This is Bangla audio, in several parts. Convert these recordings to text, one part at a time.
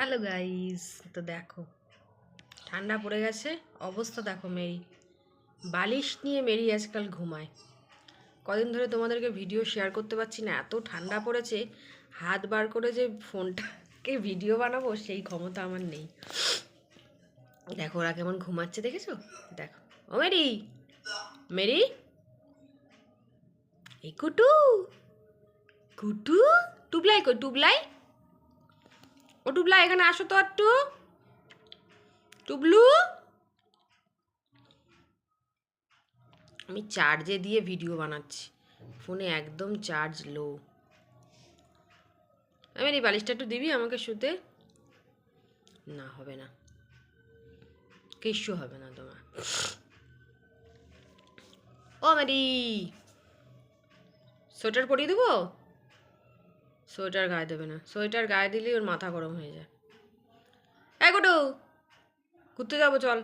হ্যালো গাইস, তো দেখো ঠান্ডা পড়ে গেছে। অবস্থা দেখো মেরি, বালিশ নিয়ে মেরি আজকাল ঘুমায়। কদিন ধরে তোমাদেরকে ভিডিও শেয়ার করতে পারছি না, এত ঠান্ডা পড়েছে। হাত বার করে যে ফোনটাকে ভিডিও বানাবো সেই ক্ষমতা আমার নেই। দেখো ওরা কেমন ঘুমাচ্ছে, দেখেছো? দেখো ও মেরি, মেরি, এই কুটু, কুটু, টুবলাই কই? টুবলাই, ও টুবলাই এখানে আসো তো একটু। টুবলু, আমি চার্জে দিয়ে ভিডিও বানাচ্ছি, ফোনে একদম চার্জ লো। আমি এই বালিশটা একটু দিবি আমাকে শুতে? না হবে না, কিচ্ছু হবে না তোমার। ও মেরি, সোয়েটার পরিয়ে দেবো? সোয়েটার গায়ে দেবে না, সোয়েটার গায়ে দিলেই ওর মাথা গরম হয়ে যায়। এই গুডু, ঘুরতে যাবো চল,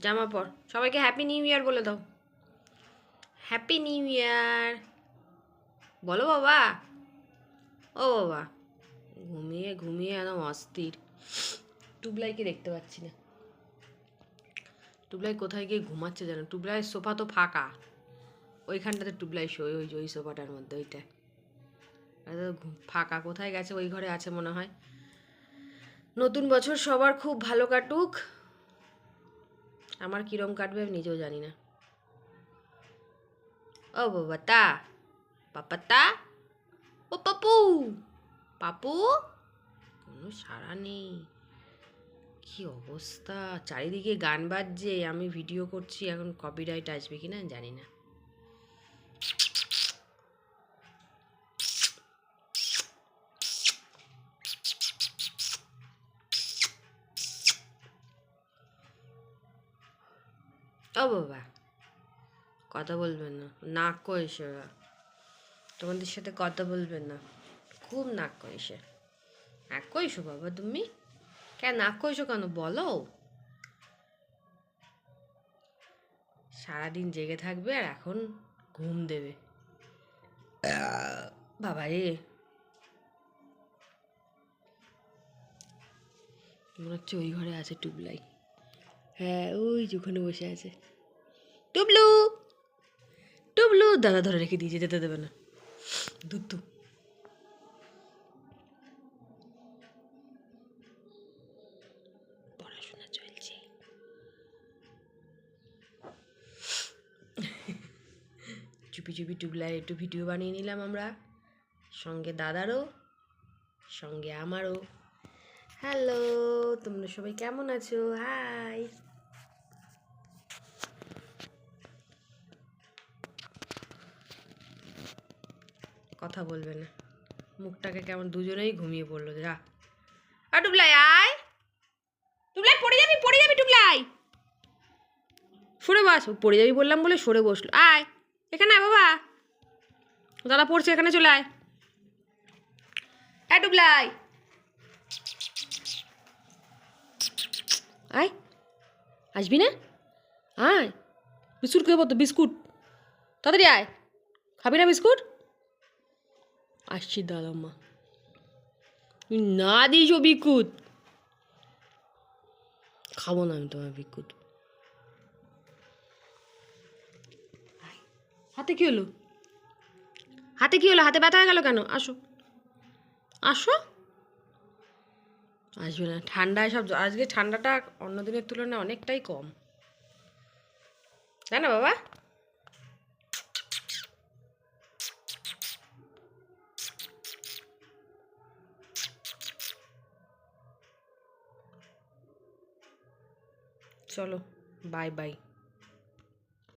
জামা পর। সবাইকে হ্যাপি নিউ ইয়ার বলে দাও। হ্যাপি নিউ ইয়ার বলো বাবা। ও বাবা, ঘুমিয়ে ঘুমিয়ে একদম অস্থির। টুবলাইকে দেখতে পাচ্ছি না। টুবলাই কোথায় গিয়ে ঘুমাচ্ছে জানো? টুবলাইয়ের সোফা তো ফাঁকা, ওইখানটাতে টুবলাই শোয়, ওই সোফাটার মধ্যে, ওইটা ফাঁকা। কোথায় গেছে? ওই ঘরে আছে মনে হয়। নতুন বছর সবার খুব ভালো কাটুক, আমার কিরম কাটবে আমি নিজেও জানি না। ও বাবা তা, পাপা তা, ও পাপু, পাপু, কোনো সাড়া নেই। কি অবস্থা, চারিদিকে গান বাজছে, আমি ভিডিও করছি, এখন কপিরাইট আসবে কিনা জানি না। ও বাবা, কথা বলবেন না, নাক কয়েছে ওরা, তোমাদের সাথে কথা বলবেন না, খুব নাক কয়েছে। নাক কইছো বাবা তুমি? কেন নাক কইছো কেন বলো? সারাদিন জেগে থাকবে আর এখন ঘুম দেবে। বাবা রে, মনে হচ্ছে ওই ঘরে আছে টুবলাই। হ্যাঁ, ওই যে ওখানে বসে আছে টুবলু। টুবলু দাদা ধরে রেখে দিয়েছে, যেতে দেবে না। দুতু, পড়াশোনা চলছে। চুপি চুপি টুবলাই একটু ভিডিও বানিয়ে নিলাম আমরা, সঙ্গে দাদারও, সঙ্গে আমারও। হ্যালো, তোমরা সবাই কেমন আছো? হাই। কথা বলবে না, মুখটাকে কেমন, দুজনেই ঘুমিয়ে পড়লো। যা আর টুবলাই আয়, টুবলাই পড়ে যাবি, পড়ে যাবি টুবলাই, সরে বস। পড়ে যাবি বললাম বলে সরে বসলো। আয় এখানে আয় বাবা, দাদা পড়ছে, এখানে চলে আয়। আয় টুবলাই, আয়, আসবি না? আয়, বিস্কুট খেয়ে তো, বিস্কুট তাড়াতাড়ি আয়। খাবি না বিস্কুট? আসছি দাদাম্মা, না দিস ও বিস্কুট খাবো না আমি তোমার বিস্কুট। হাতে কি হলো? হাতে কি হলো? হাতে ব্যথা হয়ে গেল কেন? আসো, আসো। আসবে না, ঠান্ডায় সব, আজকে ঠান্ডাটা অন্য দিনের তুলনায় অনেকটাই কম, তাই না বাবা? চলো, বাই বাই।